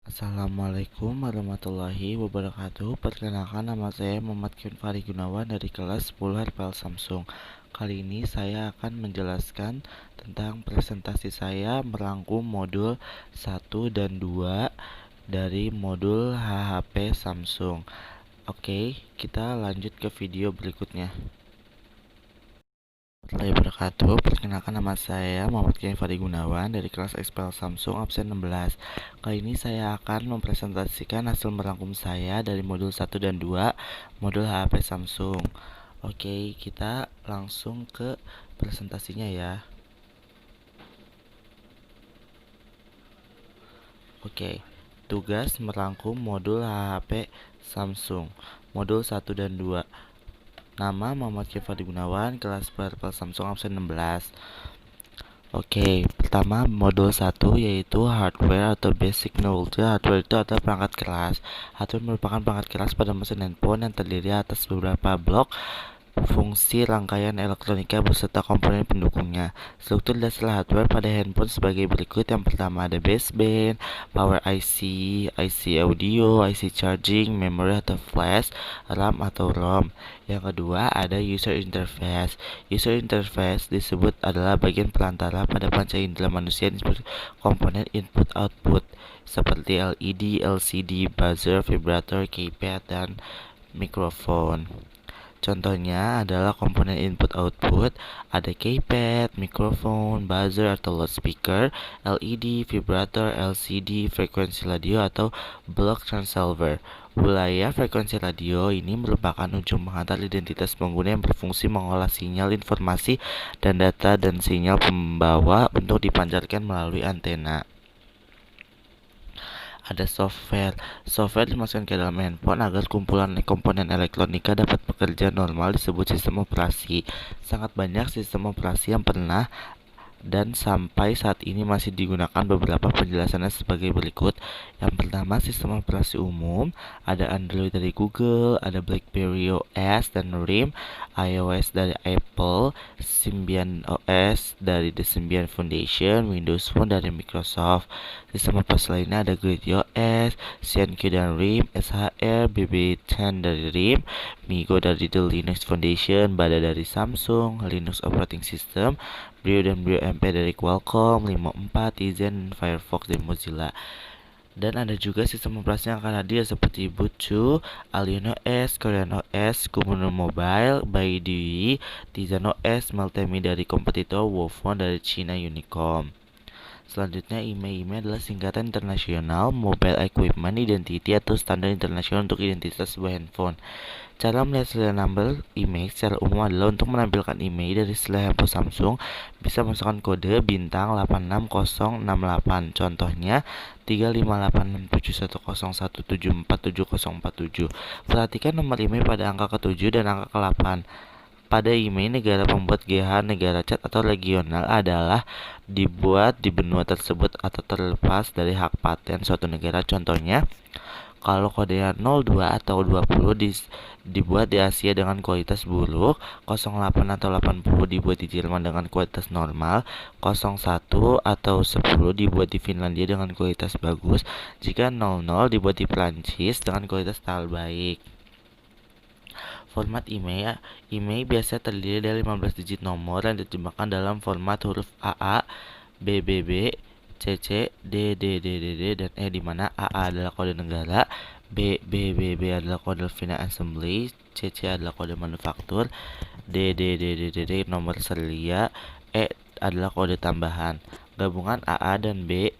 Assalamualaikum warahmatullahi wabarakatuh. Perkenalkan, nama saya Muhammad Kevin Fahri Gunawan dari kelas 10 RPL Samsung. Kali ini saya akan menjelaskan tentang presentasi saya merangkum modul 1 dan 2 dari modul HHP Samsung. Oke, kita lanjut ke video berikutnya. Warahmatullahi wabarakatuh. Perkenalkan, nama saya Muhammad Kevin Fahri Gunawan dari kelas XPL Samsung absen 16. Kali ini saya akan mempresentasikan hasil merangkum saya dari modul 1 dan 2 modul HP Samsung. Oke, kita langsung ke presentasinya ya. Oke, tugas merangkum modul HP Samsung modul 1 dan 2. Nama Muhammad Kevin Fahri Gunawan, kelas RPL Samsung absen 16. Oke, pertama modul 1 yaitu hardware atau basic knowledge. Hardware itu adalah perangkat keras. Hardware merupakan perangkat keras pada mesin handphone yang terdiri atas beberapa blok fungsi rangkaian elektronika beserta komponen pendukungnya. Struktur dasar hardware pada handphone sebagai berikut. Yang pertama ada baseband, power IC, IC audio, IC charging, memory atau flash, RAM atau ROM. Yang kedua ada user interface. User interface disebut adalah bagian perantara pada panca indera manusia seperti komponen input-output seperti LED, LCD, buzzer, vibrator, keypad, dan mikrofon. Contohnya adalah komponen input-output, ada keypad, mikrofon, buzzer atau loudspeaker, LED, vibrator, LCD, frekuensi radio atau block transceiver. Wilayah frekuensi radio ini merupakan ujung pengantar identitas pengguna yang berfungsi mengolah sinyal informasi dan data dan sinyal pembawa untuk dipancarkan melalui antena. Ada software. Software dimasukkan ke dalam handphone agar kumpulan komponen elektronika dapat bekerja normal disebut sistem operasi. Sangat banyak sistem operasi yang pernah dan sampai saat ini masih digunakan. Beberapa penjelasannya sebagai berikut. Yang pertama, sistem operasi umum, ada Android dari Google, ada BlackBerry OS dan RIM, iOS dari Apple, Symbian OS dari The Symbian Foundation, Windows Phone dari Microsoft. Sistem operasi lainnya ada Grid OS, CyanQ dan RIM, SHR, BB10 dari RIM, Migo dari The Linux Foundation, Bada dari Samsung, Linux Operating System, Brio dan Brio MP dari Qualcomm, 54, Tizen, Firefox dan Mozilla. Dan ada juga sistem operasi yang akan hadir seperti Ubuntu, Alien OS, Korean OS, Kumu Mobile, Baidu, Tizen OS, Meltemi dari kompetitor Wolfone dari China Unicom. Selanjutnya, IMEI adalah singkatan internasional Mobile Equipment Identity atau standar internasional untuk identitas sebuah handphone. Cara melihat serial number IMEI secara umum adalah untuk menampilkan IMEI dari serial handphone Samsung bisa masukkan kode bintang 86068. Contohnya 35867101747. Perhatikan nomor IMEI pada angka ke-7 dan angka ke-8. Pada IMEI, negara pembuat GH negara cat atau regional adalah dibuat di benua tersebut atau terlepas dari hak paten suatu negara. Contohnya, kalau kodenya 02 atau 20 dibuat di Asia dengan kualitas buruk, 08 atau 80 dibuat di Jerman dengan kualitas normal, 01 atau 10 dibuat di Finlandia dengan kualitas bagus, jika 00 dibuat di Prancis dengan kualitas terbaik. Format IMEI biasa terdiri dari 15 digit nomor yang diterjemahkan dalam format huruf AA, BBB, CC, DDDDD, dan E, di mana AA adalah kode negara, BBB adalah kode final assembly, CC adalah kode manufaktur, DDDDD nomor serial, E adalah kode tambahan. Gabungan AA dan B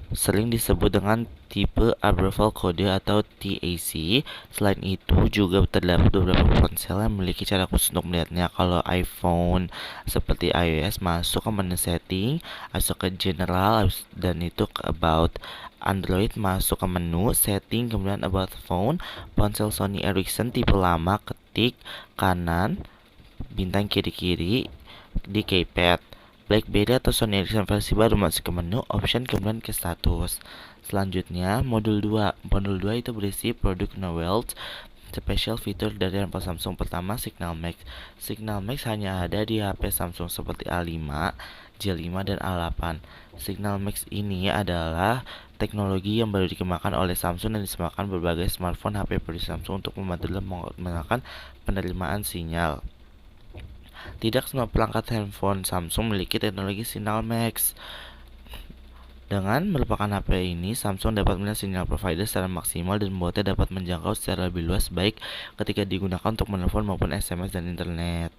sering disebut dengan tipe Approval Code atau TAC. Selain itu, juga terdapat beberapa ponsel yang memiliki cara khusus untuk melihatnya. Kalau iPhone seperti iOS masuk ke menu setting, masuk ke general, dan itu ke about. Android masuk ke menu setting, kemudian about phone. Ponsel Sony Ericsson tipe lama, ketik kanan, bintang kiri-kiri di keypad. BlackBerry atau Sony Ericsson versi baru masuk ke menu option, kemudian ke status. Selanjutnya, modul 2. Modul 2 itu berisi product knowledge. Special fitur dari handphone Samsung pertama, Signal Max. Signal Max hanya ada di HP Samsung seperti A5, J5, dan A8. Signal Max ini adalah teknologi yang baru dikembangkan oleh Samsung dan disemakan berbagai smartphone HP produksi Samsung untuk membantu dalam mengoptimalkan penerimaan sinyal. Tidak semua perangkat handphone Samsung memiliki teknologi Signal Max. Dengan merupakan HP ini, Samsung dapat melihat sinyal provider secara maksimal dan membuatnya dapat menjangkau secara lebih luas baik ketika digunakan untuk menelpon maupun SMS dan internet.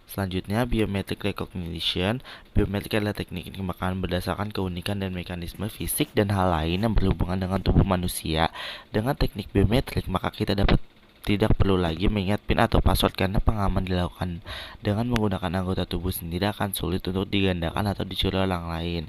Selanjutnya, Biometric Recognition. Biometrik adalah teknik dikembangkan berdasarkan keunikan dan mekanisme fisik dan hal lain yang berhubungan dengan tubuh manusia. Dengan teknik biometrik, maka kita tidak perlu lagi mengingat PIN atau password karena pengaman dilakukan dengan menggunakan anggota tubuh sendiri akan sulit untuk digandakan atau dicuri orang lain.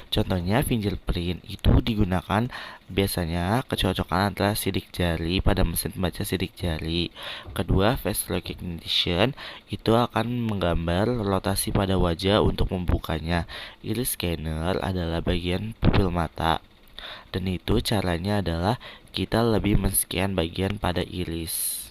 Contohnya, fingerprint itu digunakan biasanya kecocokan antara sidik jari pada mesin pembaca sidik jari. Kedua, face recognition itu akan menggambar rotasi pada wajah untuk membukanya. Iris scanner adalah bagian pupil mata. Dan itu caranya adalah kita lebih men-scan bagian pada iris.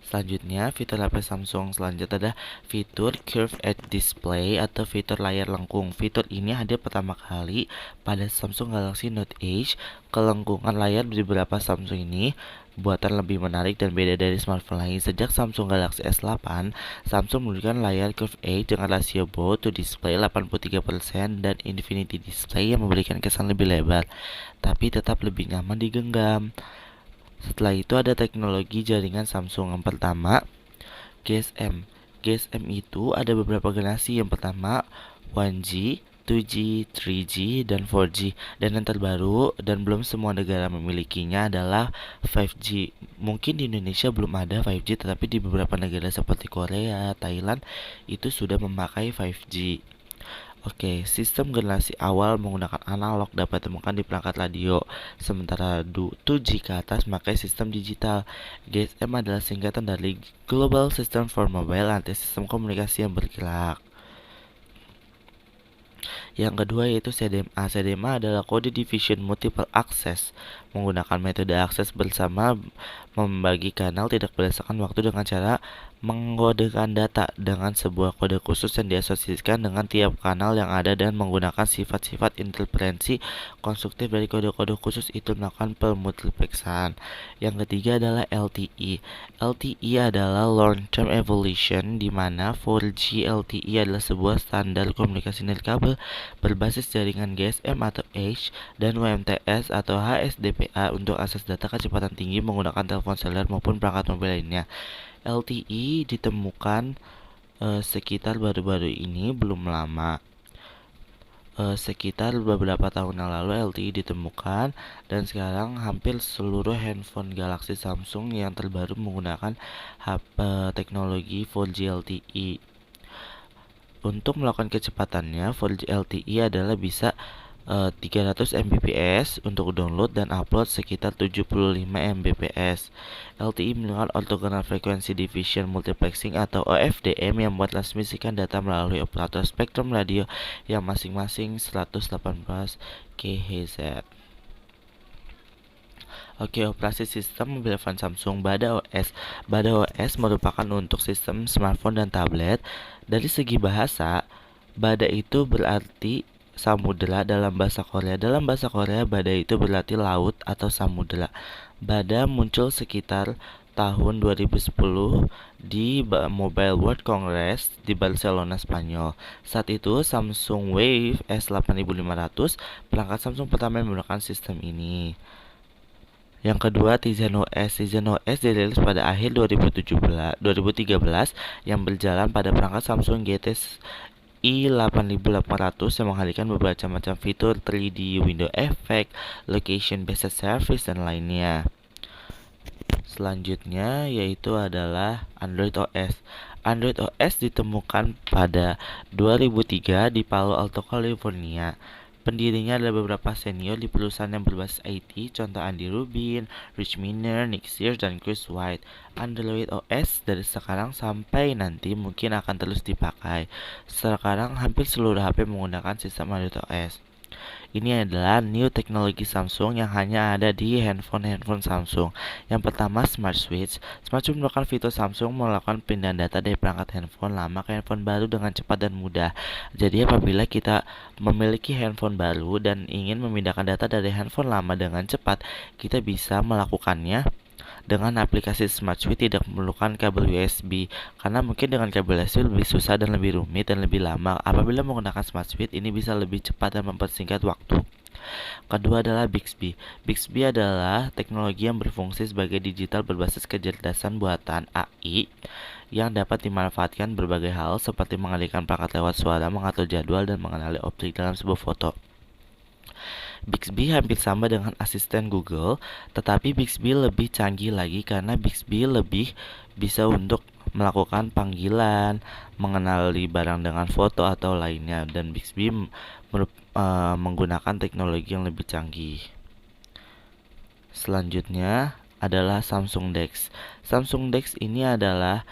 Selanjutnya, fitur HP Samsung selanjutnya adalah fitur Curved Edge Display atau fitur layar lengkung. Fitur ini hadir pertama kali pada Samsung Galaxy Note 8. Kelengkungan layar di beberapa Samsung ini buatan lebih menarik dan beda dari smartphone lain. Sejak Samsung Galaxy S8, Samsung menunjukkan layar Curved Edge dengan rasio bow to display 83% dan Infinity Display yang memberikan kesan lebih lebar, tapi tetap lebih nyaman digenggam. Setelah itu ada teknologi jaringan Samsung. Yang pertama, GSM. GSM itu ada beberapa generasi. Yang pertama, 1G, 2G, 3G, dan 4G. Dan yang terbaru dan belum semua negara memilikinya adalah 5G. Mungkin di Indonesia belum ada 5G, tetapi di beberapa negara seperti Korea, Thailand itu sudah memakai 5G. Oke, sistem generasi awal menggunakan analog dapat ditemukan di perangkat radio, sementara 2G ke atas memakai sistem digital. GSM adalah singkatan dari Global System for Mobile atau sistem komunikasi yang bergerak. Yang kedua yaitu CDMA. CDMA adalah Code Division Multiple Access. Menggunakan metode akses bersama membagi kanal tidak berdasarkan waktu dengan cara mengkodekan data dengan sebuah kode khusus yang diasosiasikan dengan tiap kanal yang ada dan menggunakan sifat-sifat interferensi konstruktif dari kode-kode khusus itu melakukan pemultiplexan. Yang ketiga adalah LTE. LTE adalah Long Term Evolution, di mana 4G LTE adalah sebuah standar komunikasi nirkabel berbasis jaringan GSM atau H dan UMTS atau HSDPA untuk akses data kecepatan tinggi menggunakan telepon seluler maupun perangkat mobil lainnya. LTE ditemukan sekitar baru-baru ini, belum lama. Sekitar beberapa tahun yang lalu LTE ditemukan dan sekarang hampir seluruh handphone Galaxy Samsung yang terbaru menggunakan teknologi 4G LTE. Untuk melakukan kecepatannya, 4G LTE adalah bisa 300 Mbps untuk download dan upload sekitar 75 Mbps. LTE menggunakan Orthogonal Frequency Division Multiplexing atau OFDM yang mentransmisikan data melalui operator spektrum radio yang masing-masing 118 kHz. Oke, operasi sistem mobil phone Samsung Bada OS. Bada OS merupakan untuk sistem smartphone dan tablet. Dari segi bahasa, Bada itu berarti samudera dalam bahasa Korea. Dalam bahasa Korea, Bada itu berarti laut atau samudera. Bada muncul sekitar tahun 2010 di Mobile World Congress di Barcelona, Spanyol. Saat itu Samsung Wave S8500 perangkat Samsung pertama yang menggunakan sistem ini. Yang kedua, Tizen OS. Tizen OS dirilis pada akhir 2013 yang berjalan pada perangkat Samsung GT i8800 yang menghadirkan beberapa macam fitur 3D window effect, location based service, dan lainnya. Selanjutnya yaitu adalah Android OS. Android OS ditemukan pada 2003 di Palo Alto, California. Pendirinya adalah beberapa senior di perusahaan yang berbasis IT, contoh Andy Rubin, Rich Miner, Nick Sears, dan Chris White. Android OS dari sekarang sampai nanti mungkin akan terus dipakai. Sekarang hampir seluruh HP menggunakan sistem Android OS. Ini adalah new teknologi Samsung yang hanya ada di handphone Samsung. Yang pertama, Smart Switch. Smart Switch merupakan fitur Samsung melakukan pindahan data dari perangkat handphone lama ke handphone baru dengan cepat dan mudah. Jadi apabila kita memiliki handphone baru dan ingin memindahkan data dari handphone lama dengan cepat, kita bisa melakukannya dengan aplikasi Smart Switch tidak memerlukan kabel USB, karena mungkin dengan kabel USB lebih susah dan lebih rumit dan lebih lama. Apabila menggunakan Smart Switch, ini bisa lebih cepat dan mempersingkat waktu. Kedua adalah Bixby. Bixby adalah teknologi yang berfungsi sebagai digital berbasis kecerdasan buatan AI yang dapat dimanfaatkan berbagai hal seperti mengalihkan perangkat lewat suara, mengatur jadwal, dan mengenali objek dalam sebuah foto. Bixby hampir sama dengan asisten Google, tetapi Bixby lebih canggih lagi karena Bixby lebih bisa untuk melakukan panggilan, mengenali barang dengan foto atau lainnya, dan Bixby menggunakan teknologi yang lebih canggih. Selanjutnya adalah Samsung DeX. Samsung DeX ini adalah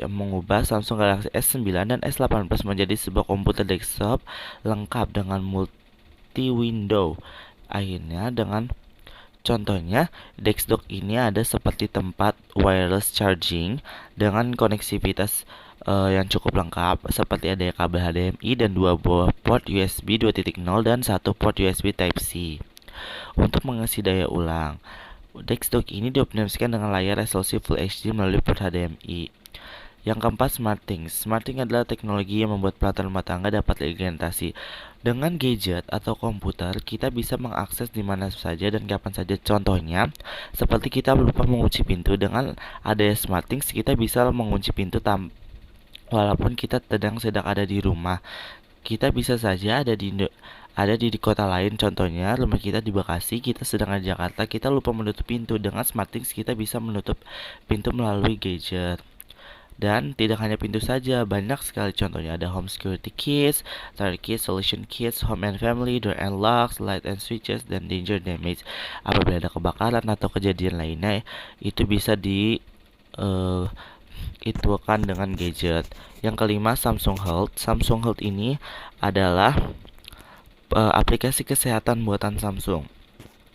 mengubah Samsung Galaxy S9 dan S18 menjadi sebuah komputer desktop lengkap dengan multi-window. Akhirnya dengan contohnya, DeX dock ini ada seperti tempat wireless charging dengan koneksivitas yang cukup lengkap seperti ada kabel HDMI dan dua buah port USB 2.0 dan satu port USB Type-C. Untuk mengisi daya ulang, DeX dock ini dioptimasikan dengan layar resolusi Full HD melalui port HDMI. Yang keempat, SmartThings. SmartThings adalah teknologi yang membuat peralatan rumah tangga dapat diorientasi. Dengan gadget atau komputer, kita bisa mengakses di mana saja dan kapan saja. Contohnya, seperti kita lupa mengunci pintu, dengan adanya SmartThings kita bisa mengunci pintu walaupun kita sedang ada di rumah. Kita bisa saja ada di kota lain, contohnya rumah kita di Bekasi, kita sedang di Jakarta, kita lupa menutup pintu. Dengan SmartThings kita bisa menutup pintu melalui gadget. Dan tidak hanya pintu saja, banyak sekali contohnya. Ada home security kits, tire kits, solution kits, home and family, door and locks, light and switches, dan danger damage. Apabila ada kebakaran atau kejadian lainnya, itu bisa itukan dengan gadget. Yang kelima, Samsung Health. Samsung Health ini adalah aplikasi kesehatan buatan Samsung.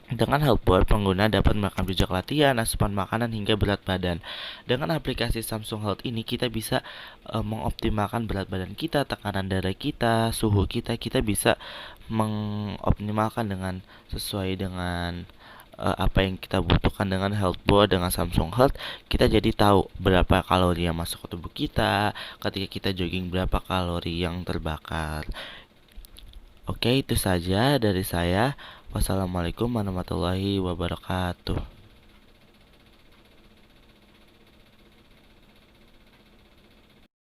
Dengan Healthboard, pengguna dapat merekam jejak latihan, asupan makanan, hingga berat badan. Dengan aplikasi Samsung Health ini, kita bisa mengoptimalkan berat badan kita, tekanan darah kita, suhu kita. Kita bisa mengoptimalkan dengan sesuai dengan apa yang kita butuhkan. Dengan Healthboard, dengan Samsung Health, kita jadi tahu berapa kalori yang masuk ke tubuh kita. Ketika kita jogging, berapa kalori yang terbakar. Oke, itu saja dari saya. Wassalamualaikum warahmatullahi wabarakatuh.